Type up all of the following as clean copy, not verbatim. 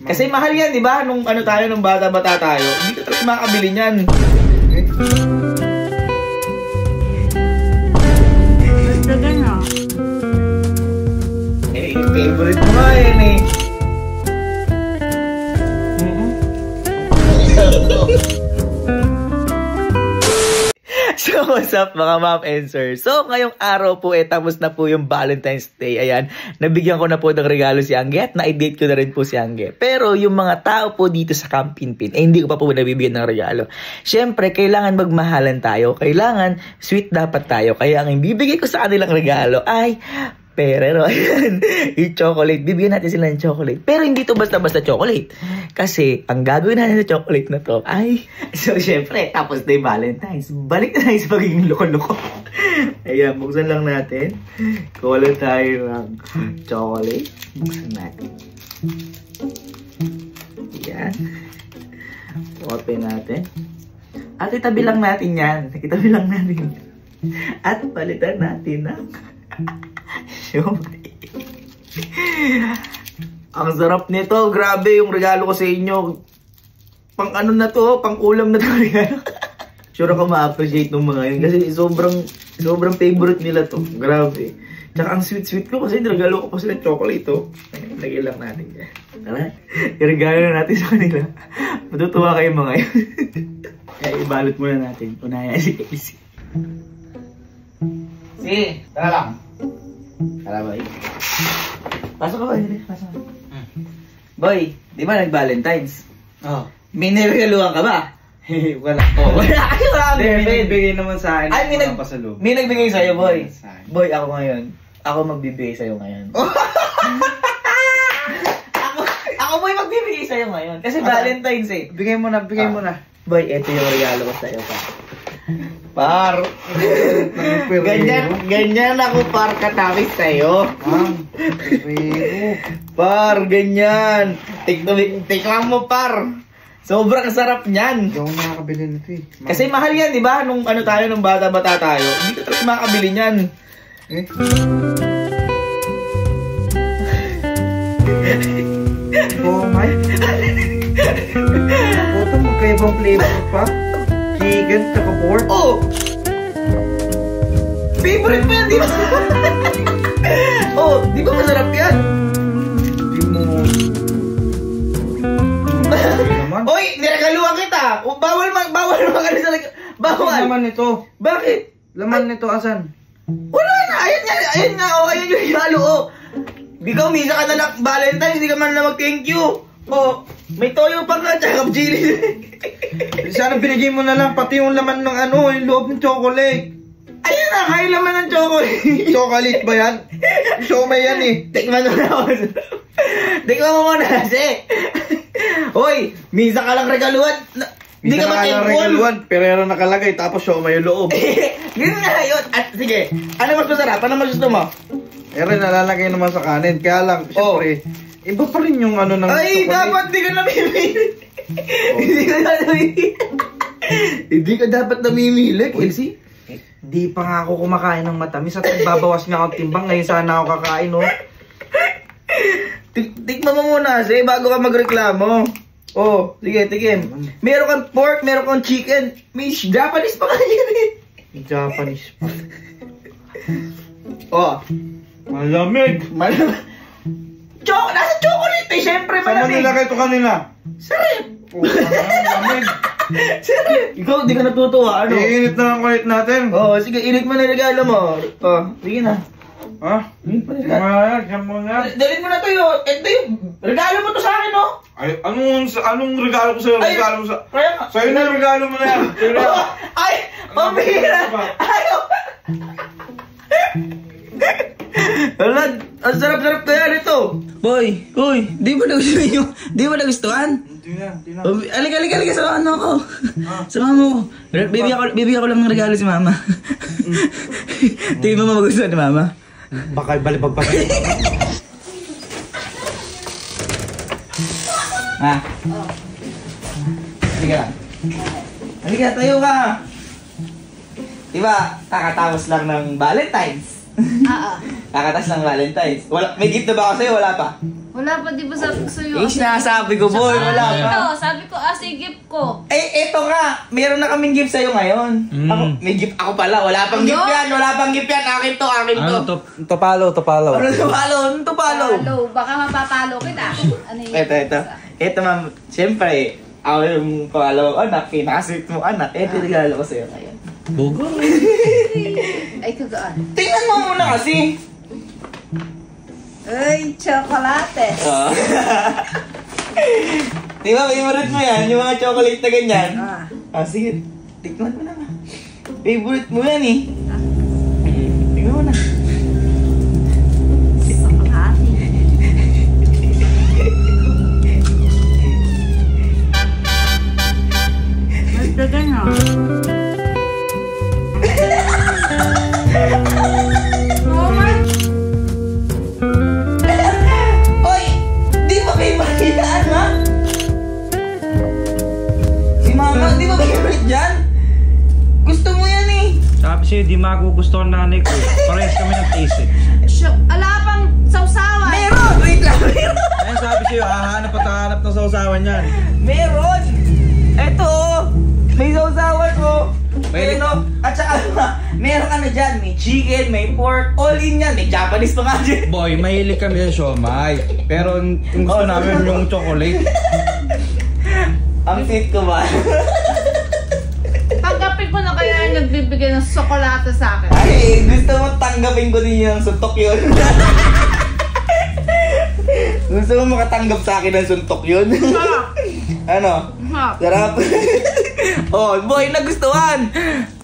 Kasi mahal yan, di ba? Nung ano tayo, nung bata-bata tayo, hindi ka talaga makakabili niyan. Favorite mo nga yan eh. So, what's up mga ma'am and sir? So, ngayong araw po tapos na po yung Valentine's Day. Ayan, nabigyan ko na po ng regalo si Angge at na-date ko na rin po si Angge. Pero yung mga tao po dito sa Camp Pinpin, hindi ko pa po nabibigyan ng regalo. Siyempre, kailangan magmahalan tayo. Kailangan sweet dapat tayo. Kaya ang ibibigay ko sa kanilang regalo ay pero ayan, yung chocolate. Bibigyan natin sila ng chocolate. Pero hindi to basta-basta chocolate. Kasi, ang gagawin natin sa chocolate na to ay, so syempre, tapos na yung Valentine's. Balik na tayo sa pagiging loko-loko. Ayan, buksan lang natin. Kuha tayo ng chocolate. Buksan natin. Ayan. Open natin. At itabi lang natin yan. Itabi lang natin. At palitan natin ng ang sarap nito. Grabe yung regalo ko sa inyo. Pang ano na to, pang ulam na to regalo. Sure ako ma-appreciate ng mga yun. Kasi sobrang favorite nila to. Grabe. Tsaka ang sweet ko kasi regalo ko pa sila chocolate to. Lagyan lang natin yan. Tara, i-regalo na natin sa kanila. Matutuwa kayo mga yun. Kaya ibalot muna natin. Unaya si Casey. Sige, tara lang. Tara, boy. Pasok ka, boy. Pasok ka. Boy, di ba nag-Valentine's? Oo. May niregaluhan ka ba? Wala. Oh, wala. Ay, wala. May nagbigay naman sa akin. Ay, may nagbigay sa'yo, boy. Boy, ako ngayon. Ako magbibigay sa'yo ngayon. Ako boy, magbibigay sa'yo ngayon. Kasi Valentine's eh. Bigay mo na, bigay mo na. Boy, eto yung regalo ko sa'yo pa. Par, ganyan ako par katawis sa'yo. Par, ganyan. Tikman mo par. Sobrang sarap niyan. Hindi ako makakabili nito eh. Kasi mahal yan, di ba? Nung ano tayo, nung bata-bata tayo, hindi ka talaga makakabili niyan. Eh? Oh my. Ito magkaibang flavor pa. Chicken, tsaka pork. Oh! Favorite mo yan, di ba? Oh, di ba masarap yan? Hindi mo... Oy, niregaluhan kita! O, bawal mag-ano sa bawal! Ano naman ito? Bakit? Laman nito, asan? Wala na! Ayun nga, oh, ayun yung regalo, oh! Ikaw, misa ka na lang Valentine's, hindi ka man na mag-thank you! Oh, may toyo pa nga, tsaka chili. Sana binigay mo na lang pati yung laman ng ano, yung loob ng chocolate. Ayun na, kayo laman ng chocolate. Chocolate ba yan? Siomay yan eh. Tikman mo na ako. Tikman mo muna kasi. Hoy, misa ka lang regaluhan. Hindi ka mag-thankful. Pero nakalagay, tapos siomay yung loob. Yun nga yun. At sige, ano mas masarap? Ano mas gusto mo? Nalalagay naman sa kanin. Kaya lang, syempre, iba pa rin yung ano ng ay, chocolate. Dapat di ka namimili. Hindi ka namimili. Hindi ka dapat namimili, Kelsey. Di pa nga ako kumakain ng matamis at babawas nga ako timbang. Ngayon sana ako kakain, oh. Tikman mo muna kasi bago ka magreklamo. Oh, sige, tikim. Meron kang pork, meron kang chicken. May Japanese pa kanyan eh. Japanese pa. Oh. Malamig. Nasa chocolate eh, syempre malamig. Saan nilagay ito kanina? Sarap. Oh, malamig. Sarap. Ikaw, di ka natutuwa, ano? Iinit na lang kulit natin. Oh, sige, init mo na regalo mo. Oh, sige na. Ha? Init mo na regalo. Diyan mo na. Dalhin mo na to yun. Ito yung regalo mo to sa akin, no? Ay, anong regalo ko sa'yo? Regalo mo sa... Sa'yo na yung regalo mo na yan. Ay, pambihira. Ayaw. Wala, ang sarap-sarap kaya nito. Boy, uy, di ba nagustuhan nyo? Di ba nagustuhan? Hindi na. Alika, sa ano ko. Sa mama ko. Bibigyan ko lang ng regalo si mama. Tingin mo magustuhan ni mama? Baka balibag pa. Ha? Halika lang. Halika, tayo ka. Diba, kakatapos lang ng Valentine's. Kakatas ng Valentine's. Wala, may gift na ba ako sa'yo? Wala pa? Wala pa, di ba sabi ko sa'yo? Eh, sinasabi ko, boy. Wala pa. Ito, sabi ko, si gift ko. Eh, eto nga. Meron na kaming gift sa'yo ngayon. Ako, may gift ako pala. Wala pang gift yan. Wala pang gift yan. Akin to, akin to. Ano, topalo. Ano topalo? Ano topalo? Follow, baka mapapalo kita. Ano yun? Ito. Ito, ma'am. Siyempre, ako yung pangalawang anak. Pinakasweet mo anak. Ito, regalo ko sa'yo ngayon. Bugo. Ay, kagaan. Tingnan mo muna kasi. Ay, chocolate. Oh. Di ba, favorite mo yan? Yung mga chocolate na ganyan. Sige. Tikman mo naman. Favorite mo yan eh. Tingnan mo na. Chocolate. Basta ganyan. Oy! Di ba favorite yan, ha? Si mama, di ba favorite dyan? Gusto mo yan eh. Sabi sa'yo, di magugustuhan nanay ko. Parehas kami ng taste eh. Ala pang sausawan. Meron! Wait lang, meron! Ayun sabi sa'yo, hahanap at hahanap ng sausawan yan. Meron! Eto oh! May sausawan oh! May- Ayun oh! At saka meron ka na dyan. May chicken, may pork, all in yan. May Japanese pa nga dyan. Boy, mahilig kami sa siomay. Pero yung gusto namin yung chocolate. Ang sweet ko ba? Tanggapin ko na kaya yung nagbibigay ng sokolate sa akin. Ay, gusto mo tanggapin ko din yung suntok yun. Gusto mo makatanggap sa akin ng suntok yun? Ano? Sarap. Oh, boy, nagustuhan.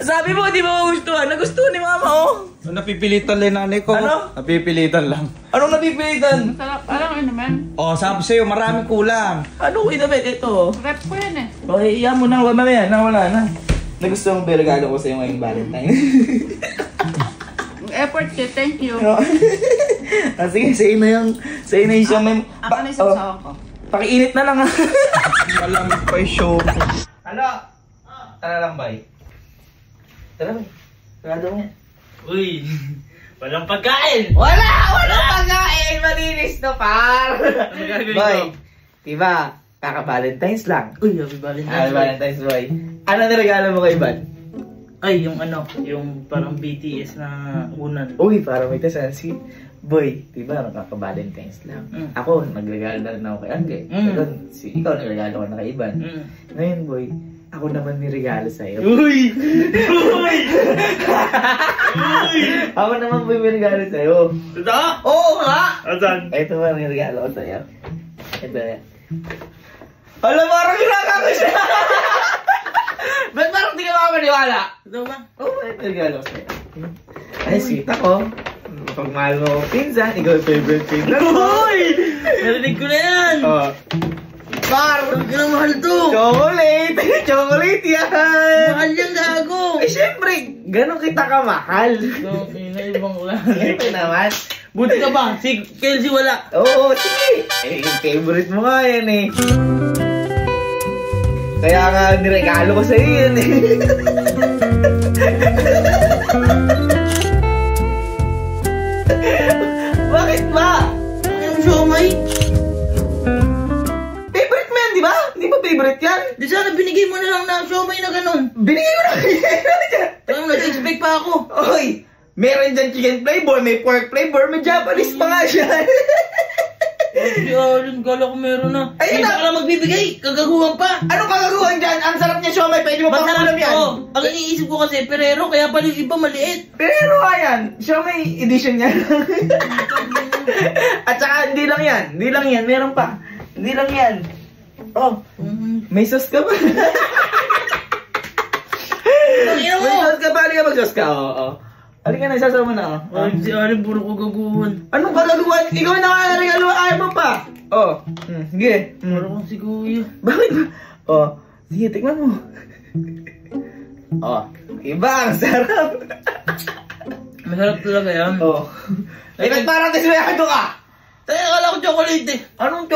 Sabi mo, di ba magustuhan? Nagustuhan ni mama, oh. Napipilitan lang nanay ko. Ano? Napipilitan lang. Anong napipilitan? Sarap. Alam mo naman. Oh, sabi sa'yo, maraming kulang. Ano ko inabit? Ito. Rep ko yan eh. Okay, iyan mo na. Mamaya na, wala na. Nagustuhan mo ba yung regalo ko sa'yo ngayong Valentine? Effort ko, thank you. Sige, sa'yo na yung siya. Ako na isang sawa ko. Pakiinit na lang, ha? Malamig pa yung show. Ano? Tara lang, bay. Tara, bay. Sarado mo. Uy, walang pagkain! Walang pagkain! Malinis na, par! Ano gagawin ko? Boy, diba? Kaka-Valentine's lang. Uy, happy Valentine's Happy Valentine's, boy. Ano na regalo mo kay Van? Ay, yung ano, yung parang BTS na unan. Uy, parang may tasansi. Boy, diba, kaka-Valentine's lang. Ako, nagregalo na rin ako kay Angge. Ngayon, ikaw nagregalo ka na kay Ivan. Ngayon, boy, ako naman niregalo sa'yo. Uy! Uy! Ako naman boy may regalo sa'yo. Totoo? Oo nga! Asan? Ito ba ang regalo ko sa'yo? Ito yan. Alam, parang ginaka ko siya! Ba't parang di ka makapaniwala? Totoo ba? Oo, may regalo ko sa'yo. Ay, sweet ako. Pagmahal mo ko pinsan, ikaw yung favorite pinsan ko. Uy! Narinig ko na yan! Oh. Par! Huwag ka na mahal to! Chocolate! Chocolate yan! Mahal yan, gago! Eh, syempre, ganun kita kamahal. Okay, na ibang ulan. Syempre naman. Buti ka ba? Si Kelsey wala. Oo, sige. Eh, yung favorite mo nga yan eh. Kaya nga niregalo ko sa'yo yan eh. Bakit ba? Yung siomay? Favorite mo yan, di ba? Di ba favorite yan? Di sana binigay mo na lang na siomay na ganun. Binigay ko na dyan. Parang nag-expect pa ako. Oy, meron dyan chicken flavor, may pork flavor, may Japanese pa nga siya. Hindi, Alin, kala ko meron na. Ayun Ay, na. baka lang magbibigay. Kagaguhan pa. Anong kagaguhan dyan? Ang sarap niya siomay, pwede mo pang ulam yan. Ang iniisip ko kasi, Ferrero, kaya pala yung iba maliit. Pero nga yan, siomay edition yan. At saka hindi lang yan, meron pa. Hindi lang yan. Oh, may sauce ka ba? Tangina mo! May sauce ka ba? Halika mag-sauce ka, oo. Halika na, isasama na. Ay, si Alin, puro ko gaguhan. Anong kagaguhan? Ikaw na nga regalo, ayaw mo pa. Oh, sige. Puro ko si Kuya. Bakit ba? Oh, sige, tikman mo. Oh, iba, ang sarap. Masarap talaga yan. Oh. Eh, ba't parang dismayado ka? Tayo, akala ko chocolate eh. Anong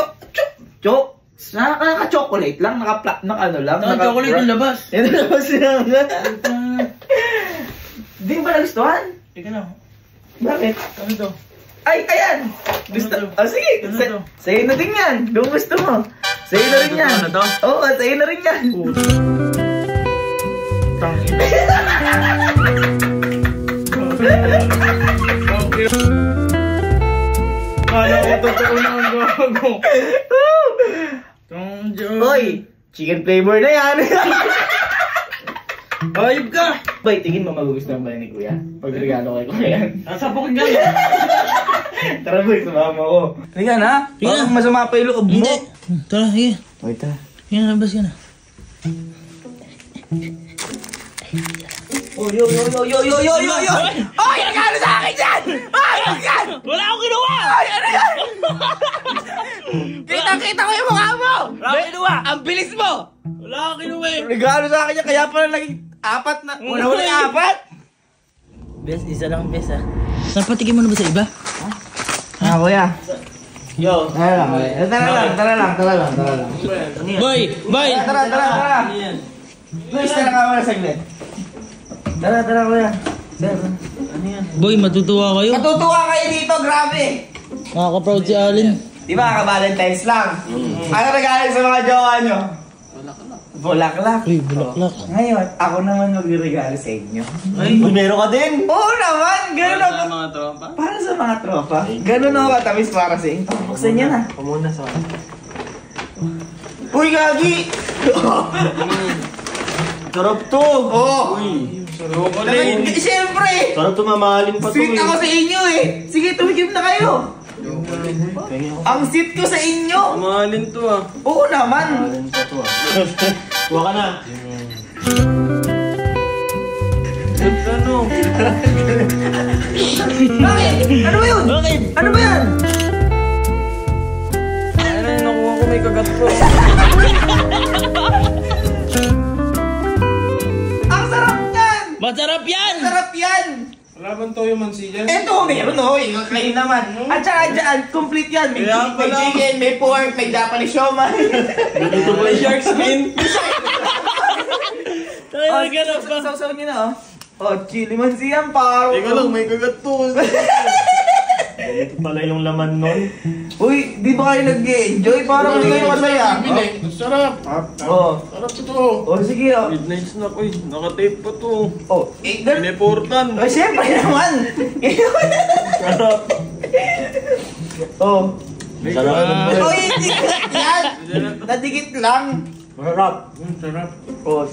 naka-chocolate lang, naka-ano lang. Chocolate yung labas. Yan ang labas lang. Di mo ba nagustuhan? Teka lang. Bakit? Ano to? Ay, ayan! Gusto, Ano to? oh, sige, Ano to? sa'yo na din yan. Kung gusto mo. Sa'yo na rin yan. Ano to? Oo, sa'yo na rin yan. Tangin. Kala ko totoo na ang gago. Hoy, chicken flavor na yan. Ayop ka! Boy, tingin mo magugustuhan ba ni Kuya? Pag regalo kay Kuya yan. Nasa bukid gago. Tara boy, sumama ko. Tingnan ha? Parang masama pa yung loob mo. Tara, sige. Boy, tara. Sige, labas ka na. Oh, yo! Ay, regalo sa akin yan! Ay, ano yan? Wala akong ginawa! Ay, ano yan? Kita ko yung mukha mo! Wala akong ginawa! Ang bilis mo! Wala akong ginawa eh! Regalo sa akin yan, kaya pala naging apat na. Wala yung apat? Bes, isa lang bes ah. Napatikin mo na ba sa iba? Ah, Kuya. Yo! Tara lang. Boy! Boy! Tara. Please, tara ka muna saglit. Tara, Kuya. Ano yan? Boy, matutuwa kayo. Matutuwa kayo dito, grabe! Makaka-proud si Alin. Di ba, ka-Valentine's lang? Ano regalo sa mga jowa nyo? Bulaklak. Uy, bulaklak. Ngayon, ako naman magre-regalo sa inyo. Ay, meron ka din! Oo naman! Ganun ako. mga tropa? Para sa mga tropa. Ganun ako katamis para sa inyo. Buksan niya na. Pumuna sa akin. Uy, Gagi! Sarap to! Oo! Sarap ulit! Siyempre! Sarap to, mamahalin pa to Sweet ako sa inyo eh! Sige, tumigim na kayo! Ang sweet ko sa inyo! Mamahalin to ah. Oo naman! Mamahalin pa to ah. Kuha ka na. Ano? Bakit? Ano ba yun? Bakit? Ano ba yan? Ano yung nakuha ko, may kagat ko. Ang sarap niyan! Masarap yan! Sarap yan! Wala bang toyo mansigan? Eto, meron o. Kayo naman. At saka dyan, complete yan. May, Kaya may pala. chicken, may pork, may Japanese siomai. Dito ba yung shark skin? Tayo Oh, na ganap pa. sausaw niyo na, oh. Oh, chili mansiyan, paro. Teka lang, may kagat to. Ito pala yung laman nun. Uy, di ba kayo nag-enjoy? Parang hindi kayo masaya. Sarap. Oh. Sarap ito. Oh, sige, oh. Midnight snack, uy. Naka-tape pa to. Oh, ganun. Pineportan. Oh, siyempre naman. Sarap. Oh. Sarap. Oh, hindi yan. Nadikit lang. Sarap. Sarap. Oh,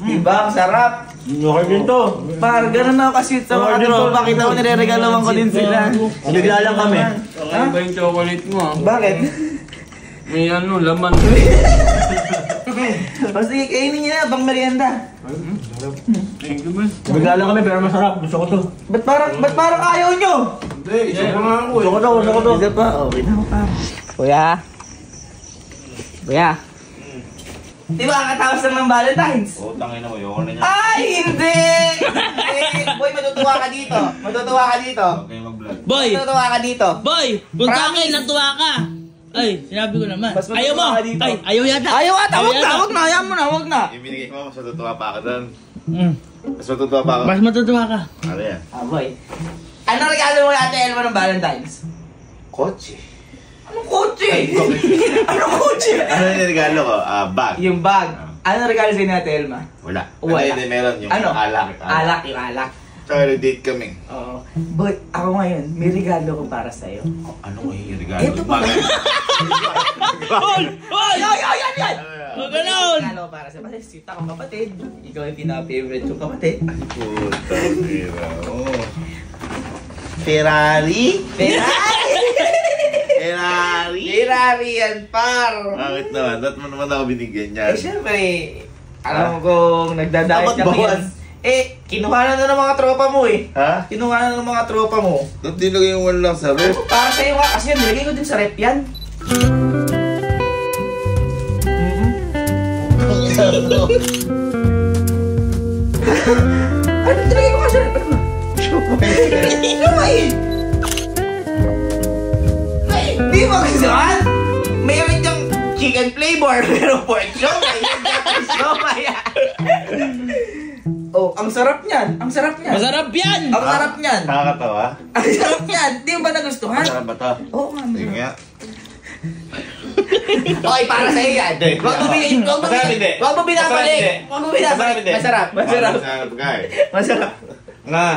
diba? Ang sarap. Okay din to. Par, ganun na ako ka-sweet sa mga tropa. Kita mo, nire-regaloan ko din sila. Bigla lang kami. Okay ba yung chocolate mo ah? Bakit? May ano, laman. O sige, kainin niyo na, pang merienda. Thank you, man. Bigla lang kami pero masarap. Gusto ko to. Ba't parang ayaw nyo? Hindi, isa pa nga ako eh. Gusto ko to. Isa pa, okay na ako pa. Kuya. Di ba, kakatapos lang ng Valentine's? Oo, tangin na mo. Yoko na niya. Ay, hindi! Boy, matutuwa ka dito. Okay, mag-vlog. Boy! Matutuwa ka dito. Boy! Punta ka, Promise. natuwa ka! Ay, sinabi ko naman. Mas Ayaw mo! matutuwa ka dito. Ay, ayaw yata! Ayaw ata, wag yata. na, ayaw mo na, wag na. Yung binigay mo, mas matutuwa pa ako doon. Mas matutuwa pa ako. Mas matutuwa ka. Ano yan? Boy. Anong regalo mo Ate Elma ng Valentine's? Kotse. Anong kotse? Anong kotse? Ano yung regalo ko? Bag. Yung bag. Anong regalo sa'yo ni Ate Elma? Wala. Wala. Ano hindi meron? Yung Ano? alak. Alak, yung alak. Tsaka nag-date kami. Oo. Boy, ako ngayon, may regalo ko para sa'yo. Ano nga yung regalo? Ito pa. Bagay. Hoy! Hoy! Yan! Huwag ganon! Regalo ko para sa'yo. Kasi sweet akong kapatid. Ikaw yung pinaka-favorite kong kapatid. Puta, pira. Oh. Ferrari? Ferrari yan, par! Bakit naman? Ba't mo naman ako binigyan Eh, yan? syempre, alam mo kung nagdadayet Dapat kami bawas. yan. Eh, kinuha na ng mga tropa mo eh. Ha? Kinuha na ng mga tropa mo. Ba't dinagay yung wala lang sa rep? Para sa'yo nga, kasi yan, nilagay ko din sa rep yan. Ano nilagay ko nga sa rep? Ay! Ay! Di ba gustuhan? Mayroon diyang chicken flavor, pero pork siomay. Yung Japanese siomay. Oh, Oh, ang sarap niyan. Ang sarap niyan. Masarap yan! Ang sarap niyan. Nakakatawa. Ang sarap niyan. Di mo ba nagustuhan? Masarap ba to? Oo nga. Sige nga. Okay, para sa iyo yan. Hindi. Wag mo binabalik. Masarap hindi. Wag mo binabalik. Masarap hindi. Wag mo binabalik. Masarap hindi. Masarap. Masarap. Masarap guys. Masarap. Nga.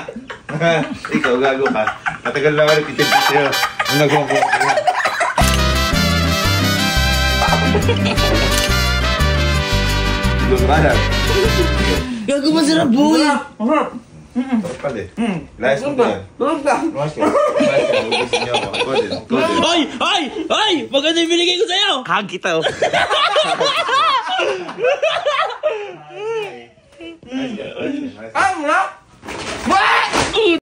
Ikaw, gago ka. Matagal na ulit itintin sa'yo. Ang nagkukuha ka nga. Lumanan. Gago masarap, boy. Masarap. Sarap pala eh. Layas mo ba yan? Tulog ka. Lumas ka. Lumas ka. Lumas niyo ako. Golden. Golden. Ay! Ay! Ay! Maganda yung binigay ko sa'yo! Hag kita oh. Nice. Ang sarap. What?